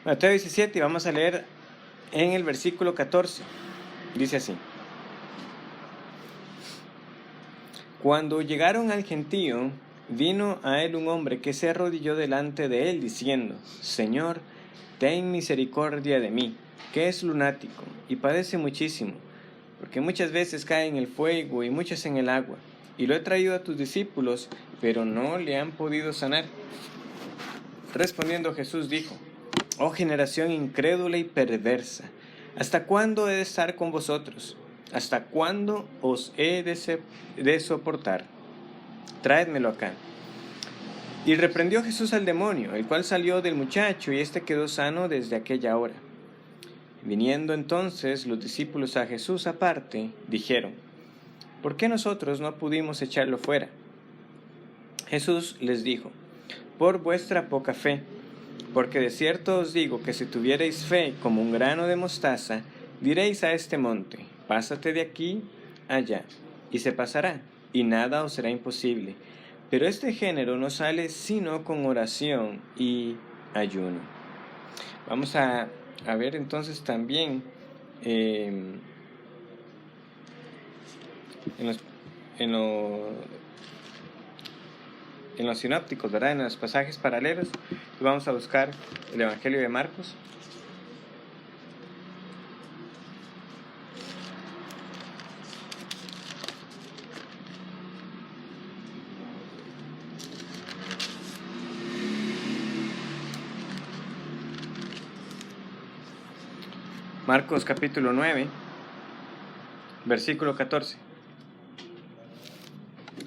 Mateo 17, y vamos a leer en el versículo 14. Dice así: Cuando llegaron al gentío, vino a él un hombre que se arrodilló delante de él, diciendo: Señor, ten misericordia de mí, que es lunático, y padece muchísimo, porque muchas veces cae en el fuego y muchas en el agua. Y lo he traído a tus discípulos, pero no le han podido sanar. Respondiendo Jesús dijo: Oh generación incrédula y perversa, ¿hasta cuándo he de estar con vosotros? ¿Hasta cuándo os he de soportar? Traédmelo acá. Y reprendió Jesús al demonio, el cual salió del muchacho, y éste quedó sano desde aquella hora. Viniendo entonces los discípulos a Jesús aparte, dijeron: ¿Por qué nosotros no pudimos echarlo fuera? Jesús les dijo: Por vuestra poca fe. Porque de cierto os digo que si tuvierais fe como un grano de mostaza, diréis a este monte: pásate de aquí allá, y se pasará, y nada os será imposible. Pero este género no sale sino con oración y ayuno. Vamos a ver entonces también en los sinópticos, ¿verdad? En los pasajes paralelos. Y vamos a buscar el Evangelio de Marcos. Marcos capítulo 9, versículo 14.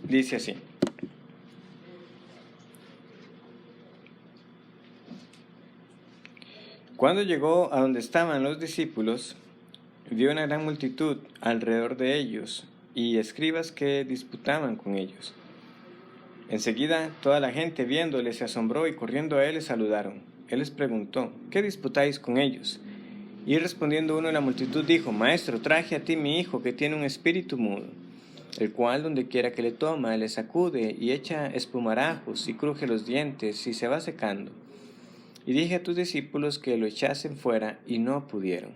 Dice así: Cuando llegó a donde estaban los discípulos, vio una gran multitud alrededor de ellos y escribas que disputaban con ellos. Enseguida toda la gente viéndole se asombró y corriendo a él le saludaron. Él les preguntó: ¿Qué disputáis con ellos? Y respondiendo uno de la multitud dijo: Maestro, traje a ti mi hijo que tiene un espíritu mudo, el cual donde quiera que le toma le sacude y echa espumarajos y cruje los dientes y se va secando. Y dije a tus discípulos que lo echasen fuera y no pudieron.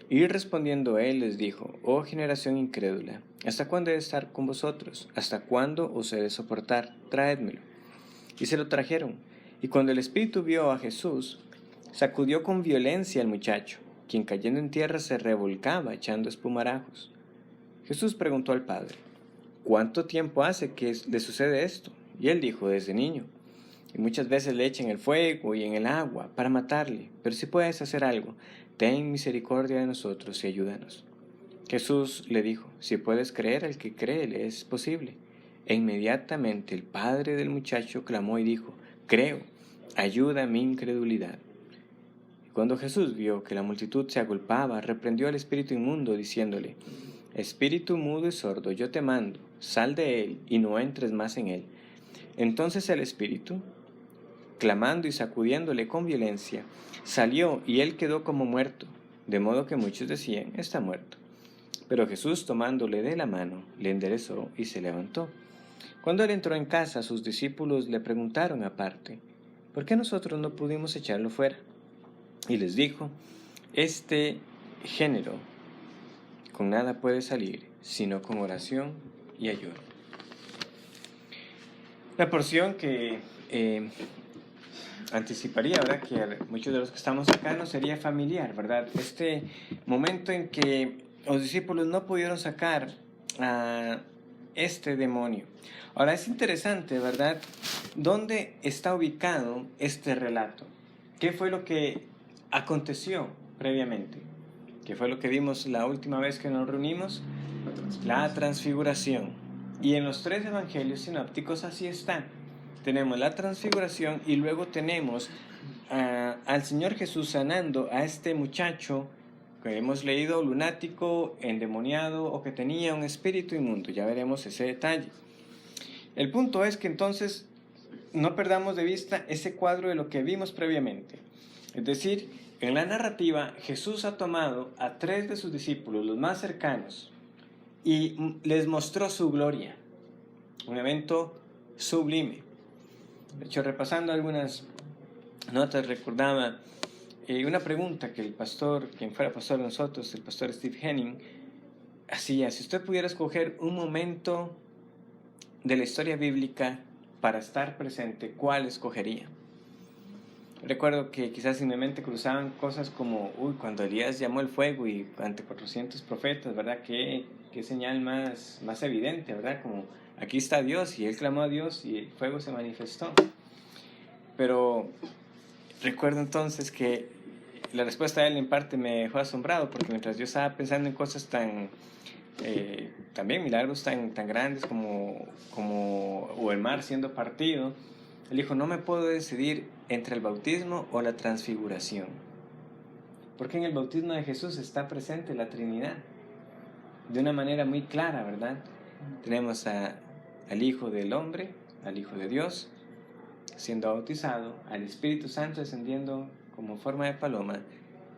Y respondiendo él les dijo: Oh generación incrédula, ¿hasta cuándo he de estar con vosotros? ¿Hasta cuándo os he de soportar? Traédmelo. Y se lo trajeron. Y cuando el espíritu vio a Jesús, sacudió con violencia al muchacho, quien cayendo en tierra se revolcaba echando espumarajos. Jesús preguntó al padre: ¿Cuánto tiempo hace que le sucede esto? Y él dijo: Desde niño. Y muchas veces le echan en el fuego y en el agua para matarle. Pero si puedes hacer algo, ten misericordia de nosotros y ayúdanos. Jesús le dijo: Si puedes creer, al que cree le es posible. E inmediatamente el padre del muchacho clamó y dijo: Creo, ayuda a mi incredulidad. Y cuando Jesús vio que la multitud se agolpaba, reprendió al espíritu inmundo, diciéndole: Espíritu mudo y sordo, yo te mando, sal de él y no entres más en él. Entonces el espíritu, clamando y sacudiéndole con violencia, salió y él quedó como muerto, de modo que muchos decían: Está muerto. Pero Jesús, tomándole de la mano, le enderezó y se levantó. Cuando él entró en casa, sus discípulos le preguntaron aparte: ¿Por qué nosotros no pudimos echarlo fuera? Y les dijo: Este género con nada puede salir, sino con oración y ayuno. La porción que anticiparía, ¿verdad?, que a muchos de los que estamos acá no sería familiar, ¿verdad? Este momento en que los discípulos no pudieron sacar a este demonio. Ahora es interesante, ¿verdad?, ¿dónde está ubicado este relato? ¿Qué fue lo que aconteció previamente? ¿Qué fue lo que vimos la última vez que nos reunimos? La transfiguración. Y en los tres evangelios sinópticos así está. Tenemos la transfiguración y luego tenemos al Señor Jesús sanando a este muchacho que hemos leído, lunático, endemoniado o que tenía un espíritu inmundo. Ya veremos ese detalle. El punto es que entonces no perdamos de vista ese cuadro de lo que vimos previamente. Es decir, en la narrativa Jesús ha tomado a tres de sus discípulos, los más cercanos, y les mostró su gloria. Un evento sublime. De hecho, repasando algunas notas, recordaba una pregunta que el pastor, quien fuera pastor de nosotros, el pastor Steve Henning, hacía: si usted pudiera escoger un momento de la historia bíblica para estar presente, ¿cuál escogería? Recuerdo que quizás en mi mente cruzaban cosas como, cuando Elías llamó el fuego y ante 400 profetas, ¿verdad? Qué señal más evidente, ¿verdad? Como, aquí está Dios, y él clamó a Dios y el fuego se manifestó. Pero recuerdo entonces que la respuesta de él en parte me dejó asombrado, porque mientras yo estaba pensando en cosas también milagros tan grandes como o el mar siendo partido, él dijo: no me puedo decidir entre el bautismo o la transfiguración, porque en el bautismo de Jesús está presente la Trinidad de una manera muy clara, ¿verdad? Tenemos al Hijo del Hombre, al Hijo de Dios siendo bautizado, al Espíritu Santo descendiendo como forma de paloma,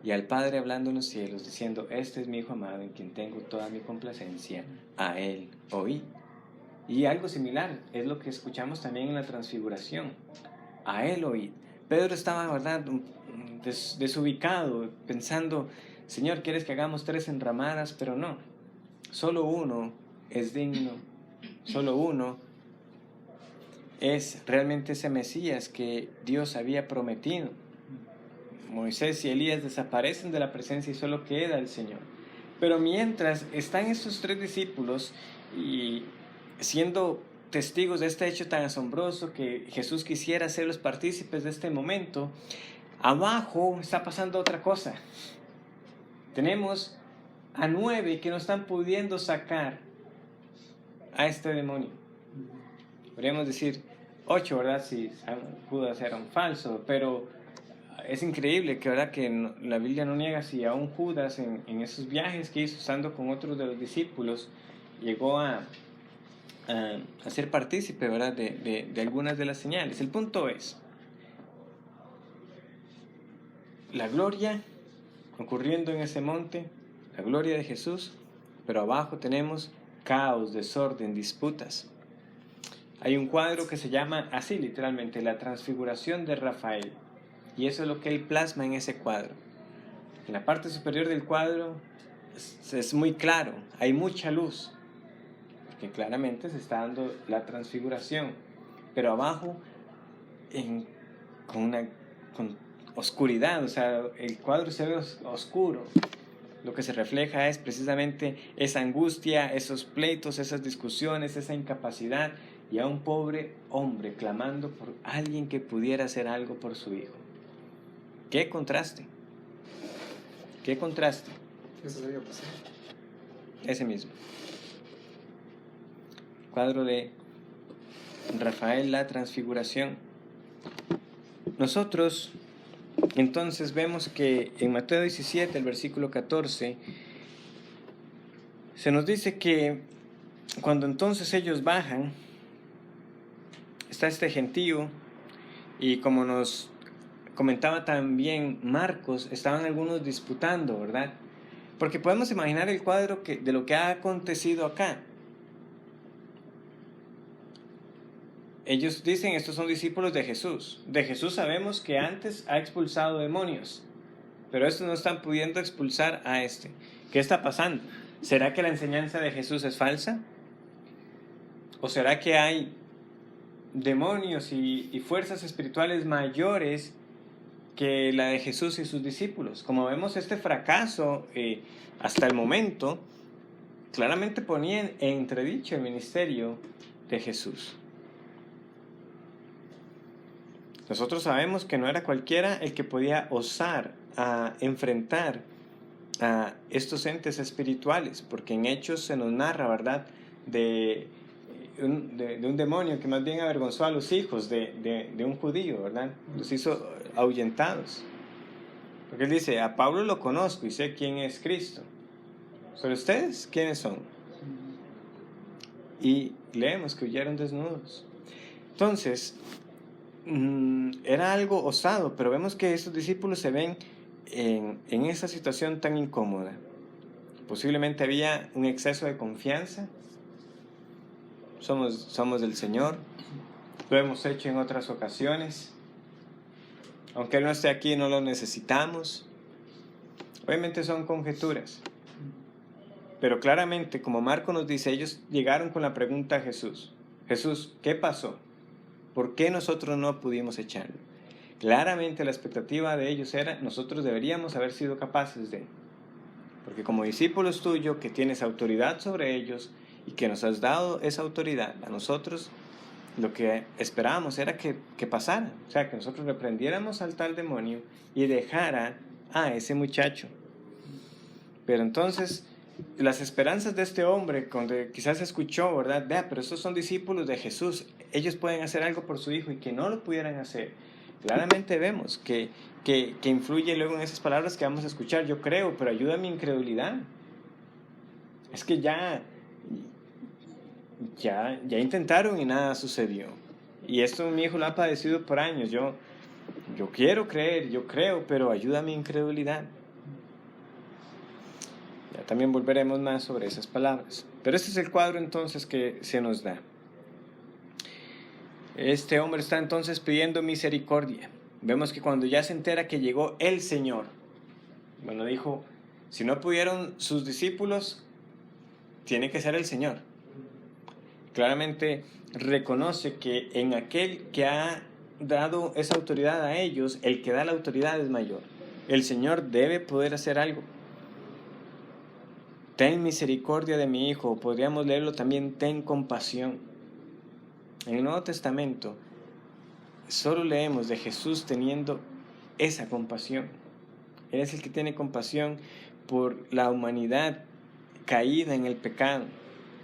y al Padre hablando en los cielos diciendo: este es mi Hijo amado en quien tengo toda mi complacencia, a él oí. Y algo similar es lo que escuchamos también en la transfiguración: a él oí. Pedro estaba, ¿verdad?, desubicado, pensando: Señor, ¿quieres que hagamos 3 enramadas? Pero no, solo uno es digno, solo uno es realmente ese Mesías que Dios había prometido. Moisés y Elías desaparecen de la presencia y solo queda el Señor. Pero mientras están estos 3 discípulos y siendo testigos de este hecho tan asombroso, que Jesús quisiera hacerlos partícipes de este momento, abajo está pasando otra cosa. Tenemos a 9 que no están pudiendo sacar a este demonio. Podríamos decir 8, ¿verdad? Si Judas era un falso, pero es increíble que, ¿verdad?, que la Biblia no niega si aún Judas en esos viajes que hizo estando con otros de los discípulos llegó a ser partícipe, ¿verdad?, de algunas de las señales. El punto es la gloria ocurriendo en ese monte, la gloria de Jesús, pero abajo tenemos caos, desorden, disputas. Hay un cuadro que se llama así literalmente: la transfiguración de Rafael, y eso es lo que él plasma en ese cuadro. En la parte superior del cuadro es muy claro, hay mucha luz, porque claramente se está dando la transfiguración, pero abajo con oscuridad, o sea, el cuadro se ve oscuro. Lo que se refleja es precisamente esa angustia, esos pleitos, esas discusiones, esa incapacidad, y a un pobre hombre clamando por alguien que pudiera hacer algo por su hijo. ¡Qué contraste! ¡Qué contraste! Eso debió pasar. Ese mismo cuadro de Rafael, la transfiguración. Nosotros entonces vemos que en Mateo 17, el versículo 14, se nos dice que cuando entonces ellos bajan, está este gentío, y como nos comentaba también Marcos, estaban algunos disputando, ¿verdad? Porque podemos imaginar el cuadro de lo que ha acontecido acá. Ellos dicen: estos son discípulos de Jesús. De Jesús sabemos que antes ha expulsado demonios, pero estos no están pudiendo expulsar a este. ¿Qué está pasando? ¿Será que la enseñanza de Jesús es falsa? ¿O será que hay demonios y fuerzas espirituales mayores que la de Jesús y sus discípulos? Como vemos, este fracaso hasta el momento claramente ponía en entredicho el ministerio de Jesús. Nosotros sabemos que no era cualquiera el que podía osar a enfrentar a estos entes espirituales, porque en Hechos se nos narra, ¿verdad?, de un demonio que más bien avergonzó a los hijos de un judío, ¿verdad? Los hizo ahuyentados. Porque él dice: a Pablo lo conozco y sé quién es Cristo, pero ustedes, ¿quiénes son? Y leemos que huyeron desnudos. Entonces, era algo osado, pero vemos que estos discípulos se ven en esa situación tan incómoda. Posiblemente había un exceso de confianza. Somos del Señor, lo hemos hecho en otras ocasiones. Aunque Él no esté aquí, no lo necesitamos. Obviamente son conjeturas. Pero claramente, como Marco nos dice, ellos llegaron con la pregunta a Jesús. Jesús, ¿qué pasó? ¿Por qué nosotros no pudimos echarlo? Claramente la expectativa de ellos era, nosotros deberíamos haber sido capaces de. Porque como discípulos tuyos, que tienes autoridad sobre ellos y que nos has dado esa autoridad a nosotros, lo que esperábamos era que pasara. O sea, que nosotros reprendiéramos al tal demonio y dejara a ese muchacho. Pero entonces, las esperanzas de este hombre, cuando quizás escuchó, ¿verdad? Vea, pero estos son discípulos de Jesús, ellos pueden hacer algo por su hijo y que no lo pudieran hacer. Claramente vemos que influye luego en esas palabras que vamos a escuchar. Yo creo, pero ayuda a mi incredulidad. Es que ya intentaron y nada sucedió. Y esto mi hijo lo ha padecido por años. Yo quiero creer, yo creo, pero ayuda a mi incredulidad. Ya también volveremos más sobre esas palabras. Pero este es el cuadro entonces que se nos da. Este hombre está entonces pidiendo misericordia. Vemos que cuando ya se entera que llegó el Señor, bueno, dijo, si no pudieron sus discípulos, tiene que ser el Señor. Claramente reconoce que en aquel que ha dado esa autoridad a ellos, el que da la autoridad es mayor. El Señor debe poder hacer algo. Ten misericordia de mi hijo. Podríamos leerlo también, ten compasión. En el Nuevo Testamento solo leemos de Jesús teniendo esa compasión. Él es el que tiene compasión por la humanidad caída en el pecado.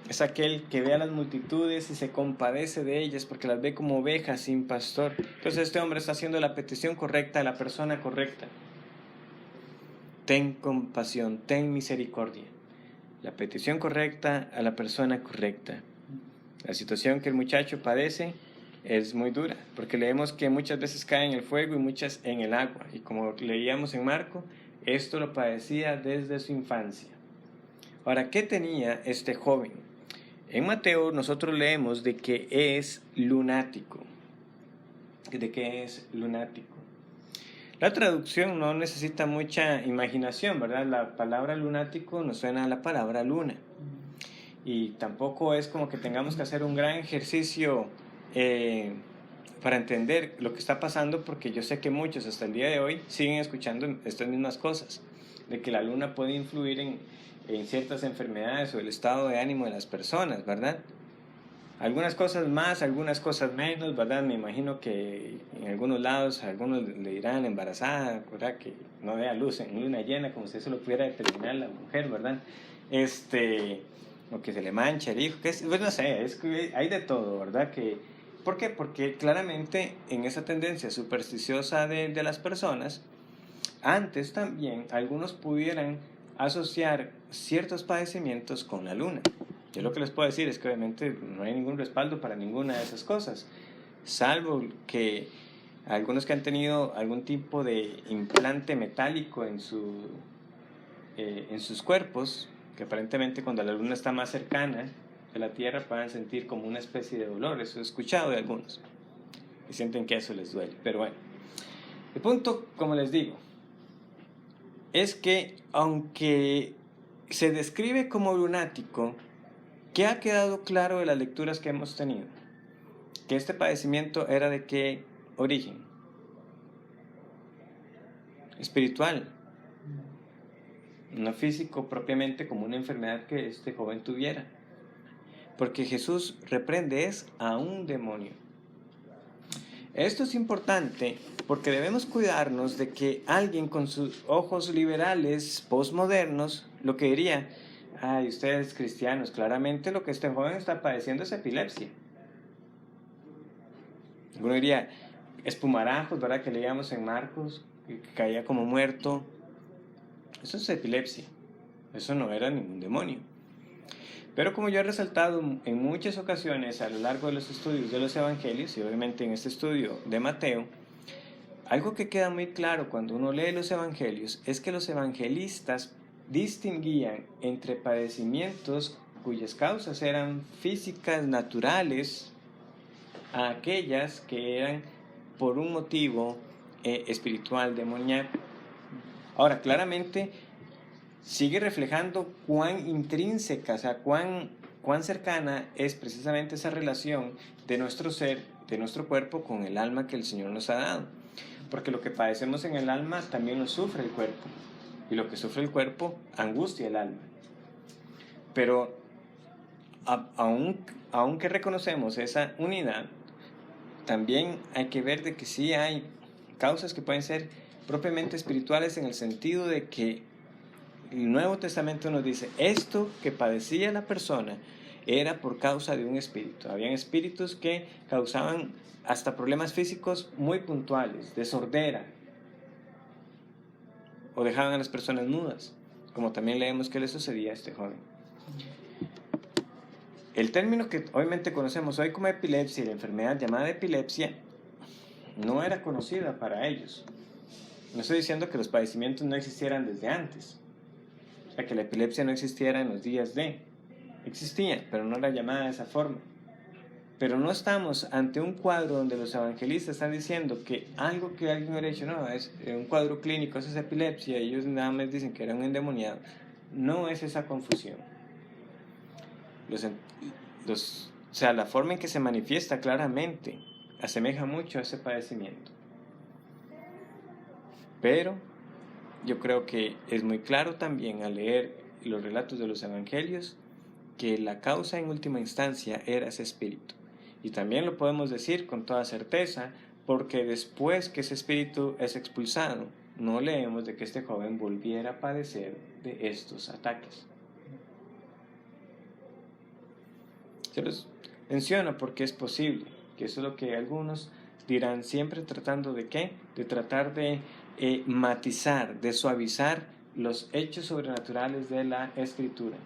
Es aquel que ve a las multitudes y se compadece de ellas porque las ve como ovejas sin pastor. Entonces este hombre está haciendo la petición correcta a la persona correcta. Ten compasión, ten misericordia. La petición correcta a la persona correcta. La situación que el muchacho padece es muy dura, porque leemos que muchas veces cae en el fuego y muchas en el agua. Y como leíamos en Marco, esto lo padecía desde su infancia. Ahora, ¿qué tenía este joven? En Mateo nosotros leemos de que es lunático. ¿De qué es lunático? La traducción no necesita mucha imaginación, ¿verdad? La palabra lunático nos suena a la palabra luna. Y tampoco es como que tengamos que hacer un gran ejercicio para entender lo que está pasando, porque yo sé que muchos hasta el día de hoy siguen escuchando estas mismas cosas, de que la luna puede influir en ciertas enfermedades o el estado de ánimo de las personas, ¿verdad? Algunas cosas más, algunas cosas menos, ¿verdad? Me imagino que en algunos lados, algunos le dirán embarazada, ¿verdad? Que no vea luz en luna llena, como si eso lo pudiera determinar la mujer, ¿verdad? O que se le mancha el hijo, pues no sé, es que hay de todo, ¿verdad? ¿Por qué? Porque claramente en esa tendencia supersticiosa de las personas, antes también algunos pudieran asociar ciertos padecimientos con la luna. Yo lo que les puedo decir es que obviamente no hay ningún respaldo para ninguna de esas cosas, salvo que algunos que han tenido algún tipo de implante metálico en sus cuerpos, que aparentemente cuando la luna está más cercana de la Tierra puedan sentir como una especie de dolor. Eso he escuchado de algunos y sienten que eso les duele. Pero bueno, el punto, como les digo, es que aunque se describe como lunático, ¿qué ha quedado claro de las lecturas que hemos tenido? Que este padecimiento era de qué origen? Espiritual, no físico propiamente como una enfermedad que este joven tuviera. Porque Jesús reprende a un demonio. Esto es importante porque debemos cuidarnos de que alguien con sus ojos liberales, postmodernos, lo que diría, ay, ustedes cristianos, claramente lo que este joven está padeciendo es epilepsia. Uno diría, espumarajos, ¿verdad? Que leíamos en Marcos, que caía como muerto. Eso es epilepsia. Eso no era ningún demonio. Pero como yo he resaltado en muchas ocasiones a lo largo de los estudios de los evangelios, y obviamente en este estudio de Mateo, algo que queda muy claro cuando uno lee los evangelios es que los evangelistas distinguían entre padecimientos cuyas causas eran físicas, naturales, a aquellas que eran por un motivo espiritual, demoníaco. Ahora, claramente sigue reflejando cuán intrínseca, o sea, cuán cercana es precisamente esa relación de nuestro ser, de nuestro cuerpo con el alma que el Señor nos ha dado. Porque lo que padecemos en el alma también lo sufre el cuerpo. Y lo que sufre el cuerpo angustia el alma. Pero aunque reconocemos esa unidad, también hay que ver de que sí hay causas que pueden ser propiamente espirituales, en el sentido de que el Nuevo Testamento nos dice, esto que padecía la persona era por causa de un espíritu. Habían espíritus que causaban hasta problemas físicos muy puntuales, de sordera, o dejaban a las personas mudas, como también leemos que le sucedía a este joven. El término que obviamente conocemos hoy como epilepsia, la enfermedad llamada epilepsia, no era conocida para ellos. No estoy diciendo que los padecimientos no existieran desde antes, o sea, que la epilepsia no existiera en los días de. Existía, pero no era llamada de esa forma. Pero no estamos ante un cuadro donde los evangelistas están diciendo que algo que alguien hubiera hecho, no, es un cuadro clínico, eso es epilepsia, y ellos nada más dicen que era un endemoniado. No es esa confusión. O sea, la forma en que se manifiesta claramente asemeja mucho a ese padecimiento. Pero yo creo que es muy claro también al leer los relatos de los evangelios que la causa en última instancia era ese espíritu. Y también lo podemos decir con toda certeza, porque después que ese espíritu es expulsado, no leemos de que este joven volviera a padecer de estos ataques. Se los menciono porque es posible, que eso es lo que algunos dirán, siempre tratando de ¿qué? De tratar de matizar, de suavizar los hechos sobrenaturales de la Escritura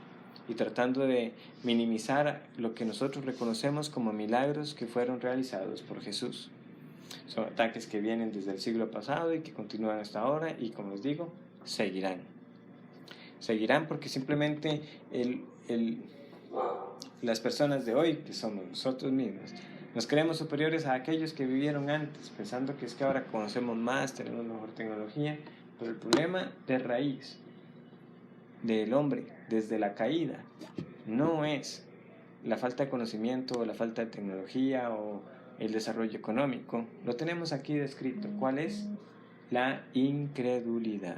y tratando de minimizar lo que nosotros reconocemos como milagros que fueron realizados por Jesús. Son ataques que vienen desde el siglo pasado y que continúan hasta ahora y, como les digo, seguirán. Seguirán porque simplemente las personas de hoy, que somos nosotros mismos, nos creemos superiores a aquellos que vivieron antes, pensando que es que ahora conocemos más, tenemos mejor tecnología, pero el problema de raíz del hombre desde la caída no es la falta de conocimiento o la falta de tecnología o el desarrollo económico. Lo tenemos aquí descrito. ¿Cuál es? La incredulidad.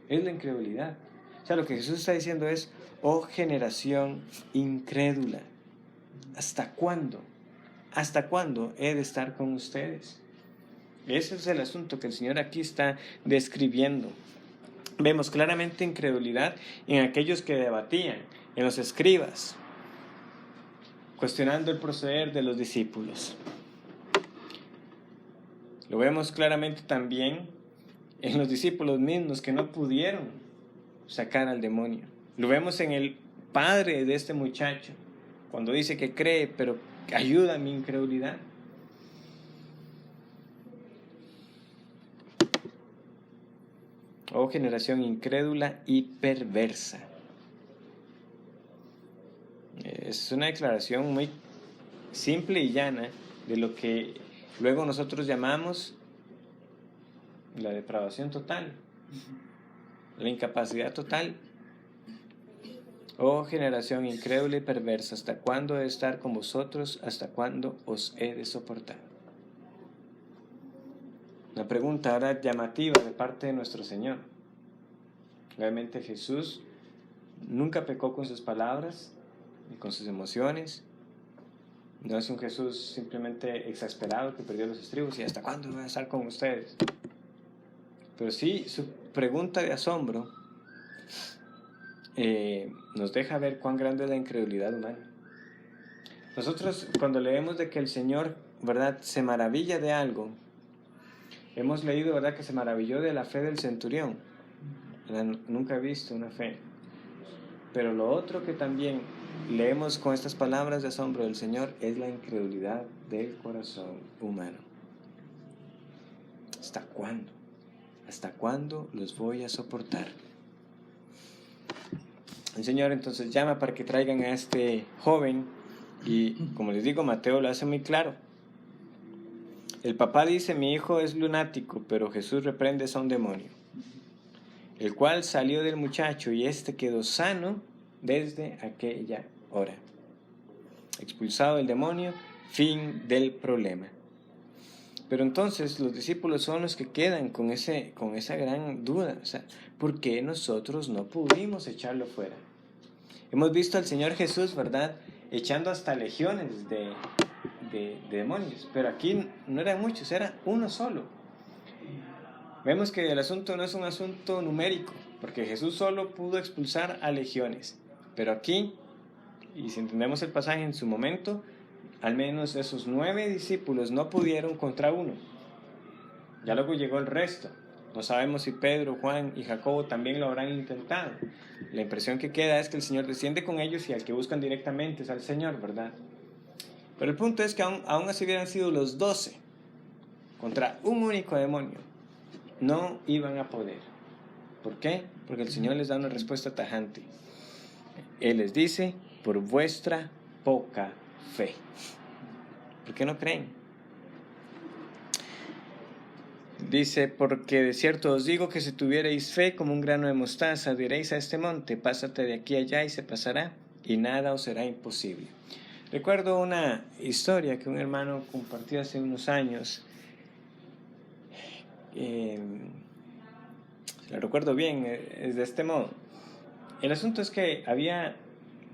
Es la incredulidad. O sea, lo que Jesús está diciendo es, oh generación incrédula, ¿hasta cuándo? ¿Hasta cuándo he de estar con ustedes? Ese es el asunto que el Señor aquí está describiendo. Vemos claramente incredulidad en aquellos que debatían, en los escribas, cuestionando el proceder de los discípulos. Lo vemos claramente también en los discípulos mismos que no pudieron sacar al demonio. Lo vemos en el padre de este muchacho, cuando dice que cree, pero ayuda a mi incredulidad. Oh generación incrédula y perversa. Es una declaración muy simple y llana de lo que luego nosotros llamamos la depravación total, la incapacidad total. Oh generación incrédula y perversa, ¿hasta cuándo he de estar con vosotros? ¿Hasta cuándo os he de soportar? Una pregunta ahora llamativa de parte de nuestro Señor. Realmente Jesús nunca pecó con sus palabras ni con sus emociones. No es un Jesús simplemente exasperado que perdió los estribos y ¿hasta cuándo voy a estar con ustedes? Pero sí, su pregunta de asombro nos deja ver cuán grande es la incredulidad humana. Nosotros cuando leemos de que el Señor, ¿verdad?, se maravilla de algo, hemos leído, ¿verdad?, que se maravilló de la fe del centurión. Nunca he visto una fe. Pero lo otro que también leemos con estas palabras de asombro del Señor es la incredulidad del corazón humano. ¿Hasta cuándo? ¿Hasta cuándo los voy a soportar? El Señor entonces llama para que traigan a este joven y, como les digo, Mateo lo hace muy claro. El papá dice, mi hijo es lunático, pero Jesús reprende a un demonio, el cual salió del muchacho y éste quedó sano desde aquella hora. Expulsado el demonio, fin del problema. Pero entonces los discípulos son los que quedan con esa gran duda. O sea, ¿por qué nosotros no pudimos echarlo fuera? Hemos visto al Señor Jesús, ¿verdad?, echando hasta legiones de demonios, pero aquí no eran muchos, era uno solo. Vemos que el asunto no es un asunto numérico, porque Jesús solo pudo expulsar a legiones, pero aquí, y si entendemos el pasaje en su momento, al menos esos 9 discípulos no pudieron contra uno. Ya luego llegó el resto. No sabemos si Pedro, Juan y Jacobo también lo habrán intentado. La impresión que queda es que el Señor desciende con ellos y al que buscan directamente es al Señor, ¿verdad? Pero el punto es que aún así hubieran sido los 12 contra un único demonio, no iban a poder. ¿Por qué? Porque el Señor les da una respuesta tajante. Él les dice, por vuestra poca fe. ¿Por qué no creen? Dice, porque de cierto os digo que si tuvierais fe como un grano de mostaza, diréis a este monte, pásate de aquí allá y se pasará, y nada os será imposible. Recuerdo una historia que un hermano compartió hace unos años. La recuerdo bien, es de este modo. El asunto es que había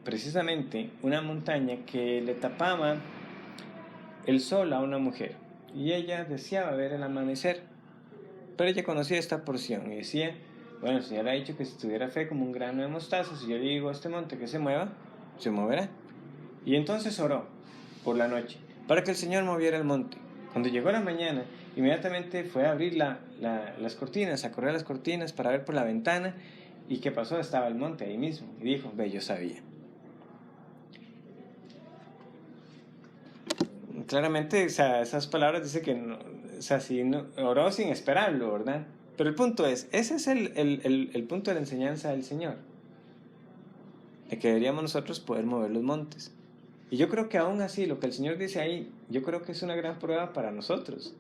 precisamente una montaña que le tapaba el sol a una mujer y ella deseaba ver el amanecer, pero ella conocía esta porción y decía, bueno, el Señor ha dicho que si tuviera fe como un grano de mostaza, si yo le digo a este monte que se mueva, se moverá. Y entonces oró por la noche para que el Señor moviera el monte. Cuando llegó la mañana, inmediatamente fue a abrir las cortinas, a correr las cortinas para ver por la ventana. ¿Y qué pasó? Estaba el monte ahí mismo. Y dijo, ve, yo sabía. Claramente, o sea, esas palabras dicen que no, o sea, si no, oró sin esperarlo, ¿verdad? Pero el punto es, ese es el punto de la enseñanza del Señor. De que deberíamos nosotros poder mover los montes. Y yo creo que aún así, lo que el Señor dice ahí, yo creo que es una gran prueba para nosotros.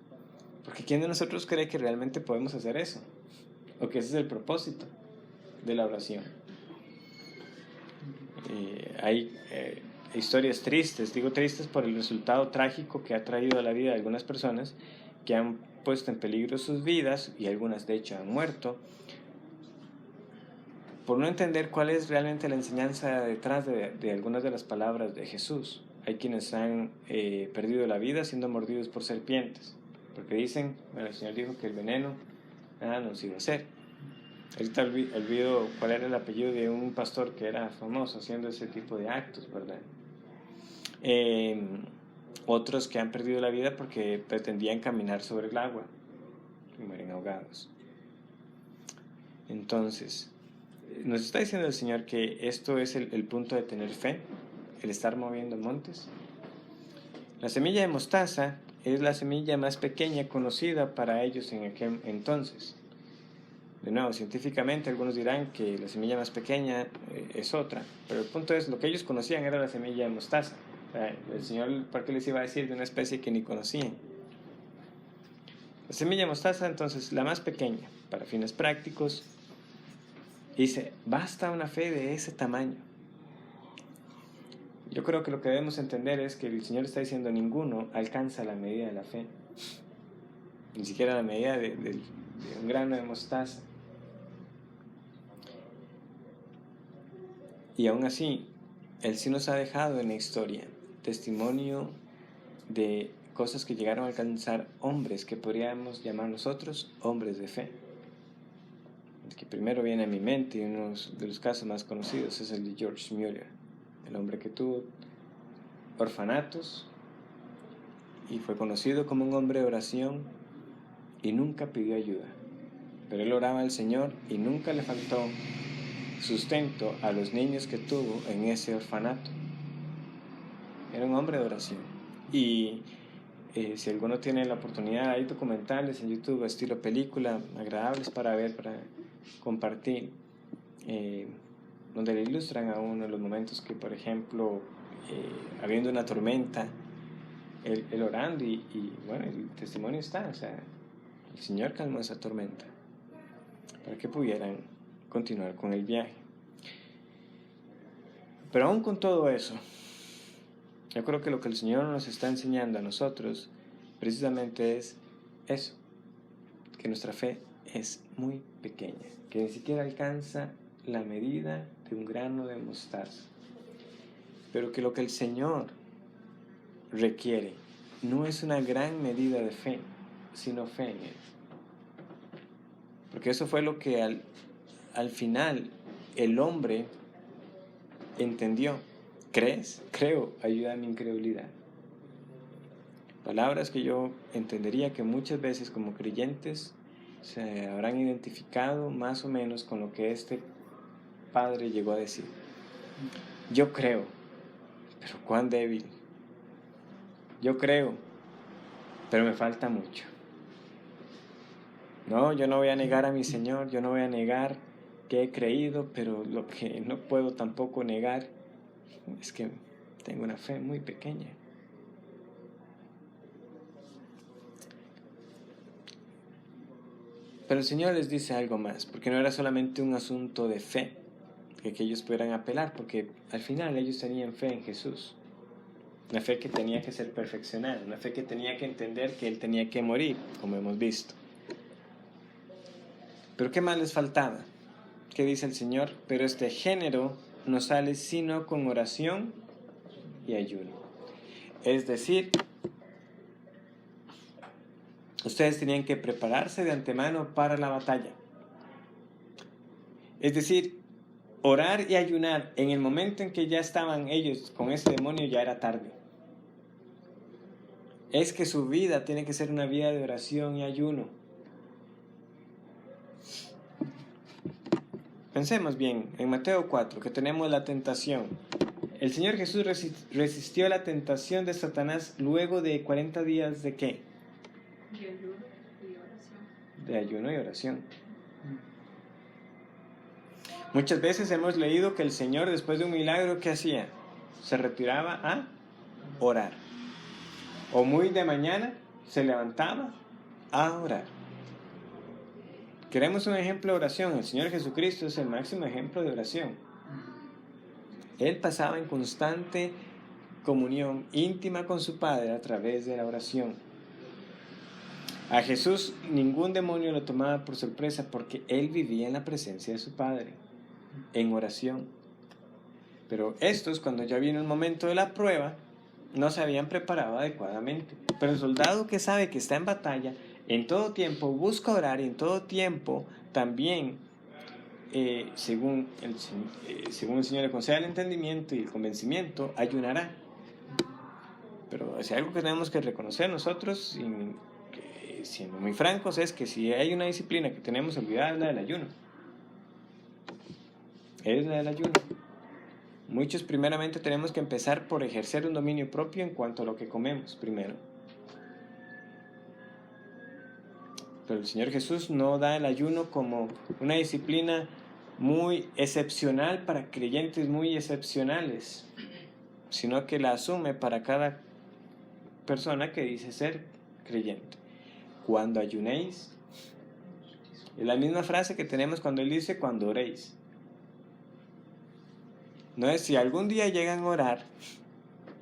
Porque ¿quién de nosotros cree que realmente podemos hacer eso? O que ese es el propósito de la oración. Hay historias tristes, digo tristes por el resultado trágico que ha traído a la vida de algunas personas que han puesto en peligro sus vidas, y algunas de hecho han muerto, por no entender cuál es realmente la enseñanza detrás de algunas de las palabras de Jesús. Hay quienes han perdido la vida siendo mordidos por serpientes, porque dicen, bueno, el Señor dijo que el veneno nada nos iba a hacer. Ahorita olvido cuál era el apellido de un pastor que era famoso haciendo ese tipo de actos, ¿verdad? Otros que han perdido la vida porque pretendían caminar sobre el agua y mueren ahogados. Entonces, nos está diciendo el Señor que esto es el punto de tener fe, el estar moviendo montes. La semilla de mostaza es la semilla más pequeña conocida para ellos en aquel entonces. De nuevo, científicamente algunos dirán que la semilla más pequeña es otra, pero el punto es, lo que ellos conocían era la semilla de mostaza. El Señor, ¿por qué les iba a decir de una especie que ni conocían? La semilla de mostaza, entonces, la más pequeña, para fines prácticos, dice, basta una fe de ese tamaño. Yo creo que lo que debemos entender es que el Señor está diciendo, ninguno alcanza la medida de la fe, ni siquiera la medida de un grano de mostaza. Y aún así, Él sí nos ha dejado en la historia testimonio de cosas que llegaron a alcanzar hombres que podríamos llamar nosotros hombres de fe. El que primero viene a mi mente, y uno de los casos más conocidos, es el de George Mueller, el hombre que tuvo orfanatos y fue conocido como un hombre de oración y nunca pidió ayuda. Pero él oraba al Señor y nunca le faltó sustento a los niños que tuvo en ese orfanato. Era un hombre de oración. Y si alguno tiene la oportunidad, hay documentales en YouTube estilo película, agradables para ver, para compartir, donde le ilustran a uno los momentos que, por ejemplo, habiendo una tormenta, él orando y bueno, el testimonio está, o sea, el Señor calmó esa tormenta para que pudieran continuar con el viaje. Pero aún con todo eso, yo creo que lo que el Señor nos está enseñando a nosotros precisamente es eso, que nuestra fe es muy pequeña, que ni siquiera alcanza la medida de un grano de mostaza, pero que lo que el Señor requiere no es una gran medida de fe, sino fe en Él. Porque eso fue lo que al final el hombre entendió. ¿Crees? Creo, ayuda a mi incredulidad. Palabras que yo entendería que muchas veces como creyentes se habrán identificado más o menos con lo que este padre llegó a decir. Yo creo, pero cuán débil. Yo creo, pero me falta mucho. No, yo no voy a negar a mi Señor, yo no voy a negar que he creído, pero lo que no puedo tampoco negar es que tengo una fe muy pequeña. Pero el Señor les dice algo más, porque no era solamente un asunto de fe, que ellos pudieran apelar, porque al final ellos tenían fe en Jesús. Una fe que tenía que ser perfeccionada, una fe que tenía que entender que Él tenía que morir, como hemos visto. Pero ¿qué más les faltaba? ¿Qué dice el Señor? Pero este género no sale sino con oración y ayuno. Es decir, ustedes tenían que prepararse de antemano para la batalla. Es decir, orar y ayunar en el momento en que ya estaban ellos con ese demonio ya era tarde. Es que su vida tiene que ser una vida de oración y ayuno. Pensemos bien, en Mateo 4, que tenemos la tentación. El Señor Jesús resistió la tentación de Satanás luego de 40 días ¿de qué? De ayuno y oración. De ayuno y oración. Muchas veces hemos leído que el Señor, después de un milagro, ¿qué hacía? Se retiraba a orar. O muy de mañana se levantaba a orar. Queremos un ejemplo de oración. El Señor Jesucristo es el máximo ejemplo de oración. Él pasaba en constante comunión íntima con su Padre a través de la oración. A Jesús ningún demonio lo tomaba por sorpresa porque Él vivía en la presencia de su Padre, en oración. Pero estos, cuando ya vino el momento de la prueba, no se habían preparado adecuadamente. Pero el soldado que sabe que está en batalla, en todo tiempo busca orar y en todo tiempo también, según el Señor le conceda el entendimiento y el convencimiento, ayunará. Pero si algo que tenemos que reconocer nosotros, siendo muy francos, es que si hay una disciplina que tenemos olvidada es la del ayuno. Es la del ayuno. Muchos primeramente tenemos que empezar por ejercer un dominio propio en cuanto a lo que comemos primero. Pero el Señor Jesús no da el ayuno como una disciplina muy excepcional para creyentes muy excepcionales, sino que la asume para cada persona que dice ser creyente. Cuando ayunéis, es la misma frase que tenemos cuando Él dice cuando oréis. No es si algún día llegan a orar,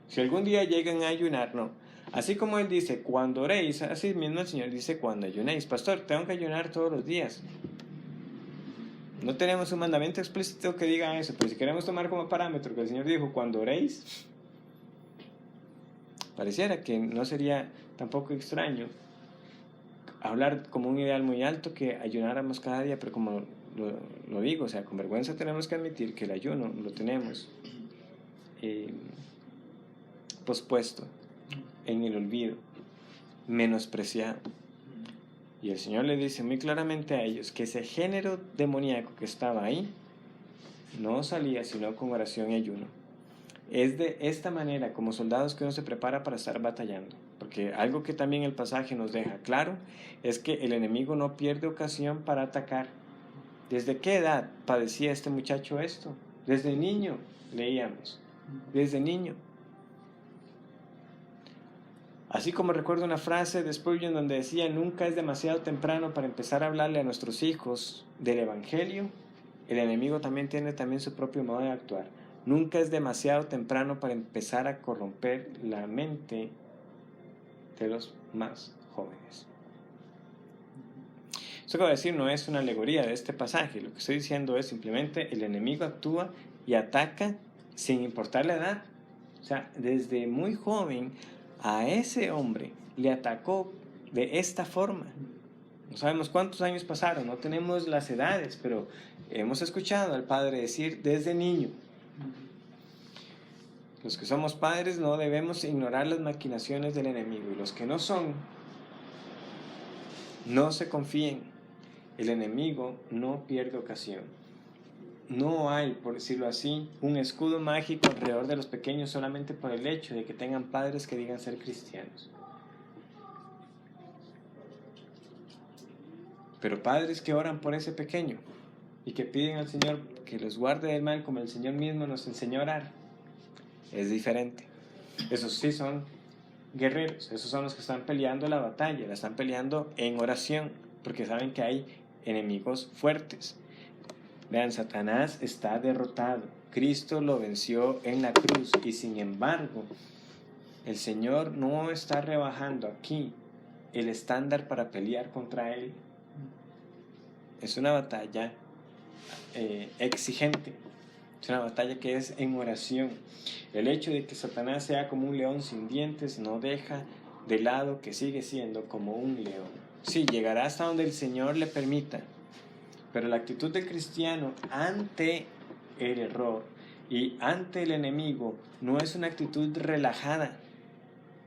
si algún día llegan a ayunar, no. Así como Él dice cuando oréis, así mismo el Señor dice cuando ayunéis. Pastor, tengo que ayunar todos los días. No tenemos un mandamiento explícito que diga eso, pero si queremos tomar como parámetro que el Señor dijo cuando oréis, pareciera que no sería tampoco extraño hablar como un ideal muy alto que ayunáramos cada día, pero como lo digo, o sea, con vergüenza tenemos que admitir que el ayuno lo tenemos pospuesto, en el olvido, menospreciado. Y el Señor le dice muy claramente a ellos que ese género demoníaco que estaba ahí no salía sino con oración y ayuno. Es de esta manera como soldados que uno se prepara para estar batallando. Porque algo que también el pasaje nos deja claro es que el enemigo no pierde ocasión para atacar. ¿Desde qué edad padecía este muchacho esto? Desde niño, leíamos. Desde niño. Así como recuerdo una frase de Spurgeon donde decía: nunca es demasiado temprano para empezar a hablarle a nuestros hijos del Evangelio. El enemigo también tiene su propio modo de actuar. Nunca es demasiado temprano para empezar a corromper la mente de los más jóvenes. Esto que voy a decir no es una alegoría de este pasaje. Lo que estoy diciendo es simplemente el enemigo actúa y ataca sin importar la edad. O sea, desde muy joven a ese hombre le atacó de esta forma. No sabemos cuántos años pasaron, no tenemos las edades, pero hemos escuchado al padre decir desde niño. Los que somos padres no debemos ignorar las maquinaciones del enemigo, y los que no son, no se confíen. El enemigo no pierde ocasión. No hay, por decirlo así, un escudo mágico alrededor de los pequeños solamente por el hecho de que tengan padres que digan ser cristianos. Pero padres que oran por ese pequeño y que piden al Señor que los guarde del mal como el Señor mismo nos enseñó a orar, es diferente. Esos sí son guerreros, esos son los que están peleando la batalla, la están peleando en oración, porque saben que hay enemigos fuertes. Vean, Satanás está derrotado. Cristo lo venció en la cruz y sin embargo, el Señor no está rebajando aquí el estándar para pelear contra él. Es una batalla exigente. Es una batalla que es en oración. El hecho de que Satanás sea como un león sin dientes no deja de lado que sigue siendo como un león. Sí, llegará hasta donde el Señor le permita. Pero la actitud del cristiano ante el error y ante el enemigo no es una actitud relajada.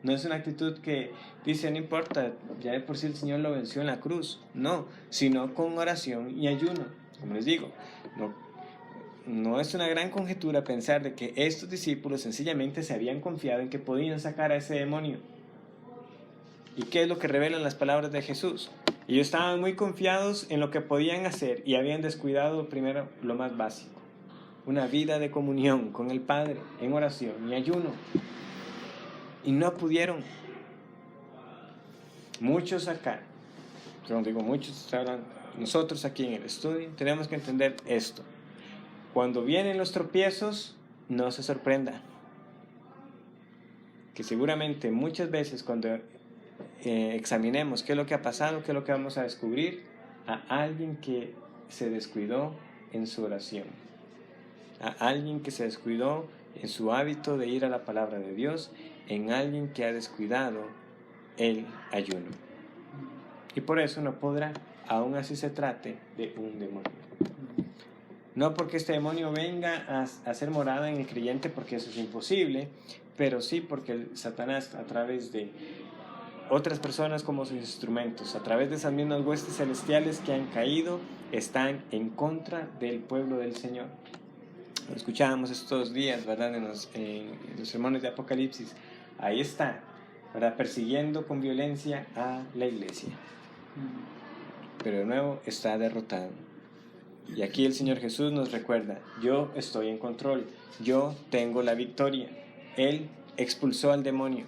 No es una actitud que dice, no importa, ya de por sí el Señor lo venció en la cruz. No, sino con oración y ayuno. Como les digo, no es una gran conjetura pensar de que estos discípulos sencillamente se habían confiado en que podían sacar a ese demonio. ¿Y qué es lo que revelan las palabras de Jesús? Ellos estaban muy confiados en lo que podían hacer y habían descuidado primero lo más básico: una vida de comunión con el Padre en oración y ayuno. Y no pudieron. Muchos acá, cuando digo muchos, nosotros aquí en el estudio, tenemos que entender esto. Cuando vienen los tropiezos, no se sorprenda. Que seguramente muchas veces cuando examinemos qué es lo que ha pasado, qué es lo que vamos a descubrir, a alguien que se descuidó en su oración, a alguien que se descuidó en su hábito de ir a la palabra de Dios, en alguien que ha descuidado el ayuno. Y por eso no podrá, aún así se trate de un demonio. No porque este demonio venga a hacer morada en el creyente, porque eso es imposible, pero sí porque Satanás, a través de otras personas como sus instrumentos, a través de esas mismas huestes celestiales que han caído, están en contra del pueblo del Señor. Lo escuchábamos estos días, ¿verdad? En los sermones de Apocalipsis. Ahí está, ¿verdad? Persiguiendo con violencia a la iglesia. Pero de nuevo está derrotado. Y aquí el Señor Jesús nos recuerda: yo estoy en control, yo tengo la victoria. Él expulsó al demonio.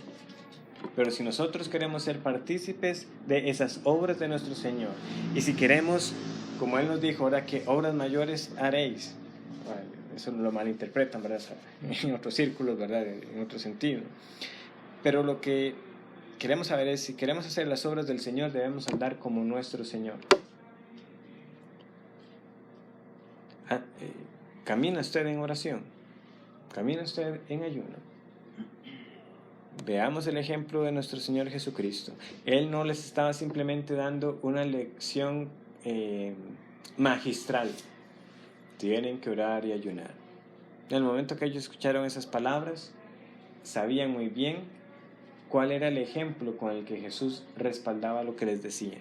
Pero si nosotros queremos ser partícipes de esas obras de nuestro Señor, y si queremos, como Él nos dijo, ahora que obras mayores haréis, eso lo malinterpretan, ¿verdad? En otros círculos, ¿verdad? En otro sentido. Pero lo que queremos saber es, si queremos hacer las obras del Señor, debemos andar como nuestro Señor. ¿Camina usted en oración? ¿Camina usted en ayuno? Veamos el ejemplo de nuestro Señor Jesucristo. Él no les estaba simplemente dando una lección magistral. Tienen que orar y ayunar. En el momento que ellos escucharon esas palabras, sabían muy bien cuál era el ejemplo con el que Jesús respaldaba lo que les decía,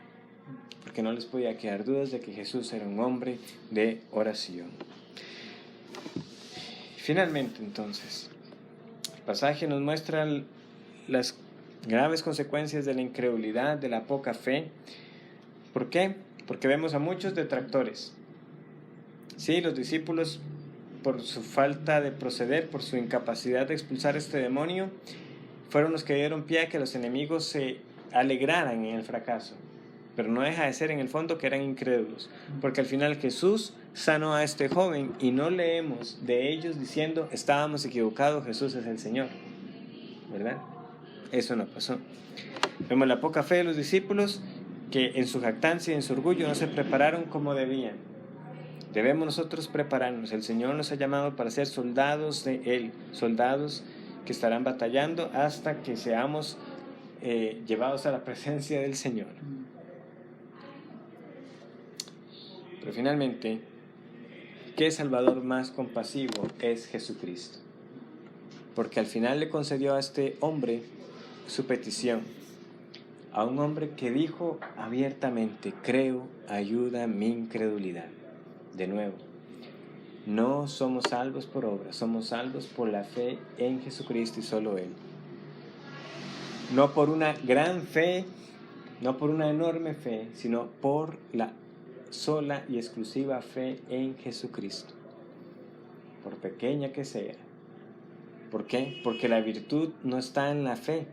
porque no les podía quedar dudas de que Jesús era un hombre de oración. Finalmente, entonces, el pasaje nos muestra las graves consecuencias de la incredulidad, de la poca fe. ¿Por qué? Porque vemos a muchos detractores. Sí, los discípulos, por su falta de proceder, por su incapacidad de expulsar este demonio, fueron los que dieron pie a que los enemigos se alegraran en el fracaso. Pero no deja de ser en el fondo que eran incrédulos, porque al final Jesús sanó a este joven y no leemos de ellos diciendo estábamos equivocados, Jesús es el Señor, ¿verdad? Eso no pasó. Vemos la poca fe de los discípulos, que en su jactancia y en su orgullo no se prepararon como debían. Debemos nosotros prepararnos. El Señor nos ha llamado para ser soldados de Él, soldados que estarán batallando hasta que seamos llevados a la presencia del Señor. Pero finalmente, ¿qué Salvador más compasivo es Jesucristo? Porque al final le concedió a este hombre su petición, a un hombre que dijo abiertamente: creo, ayuda mi incredulidad. De nuevo, no somos salvos por obras, somos salvos por la fe en Jesucristo y solo Él. No por una gran fe, no por una enorme fe, sino por la sola y exclusiva fe en Jesucristo, por pequeña que sea. ¿Por qué? Porque la virtud no está en la fe,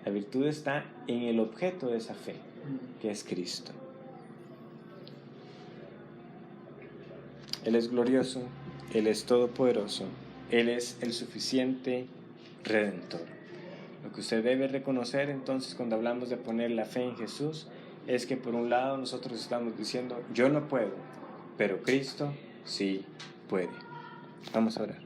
la virtud está en el objeto de esa fe, que es Cristo. Él es glorioso, Él es todopoderoso, Él es el suficiente Redentor. Lo que usted debe reconocer entonces cuando hablamos de poner la fe en Jesús es que por un lado nosotros estamos diciendo yo no puedo, pero Cristo sí puede. Vamos a orar.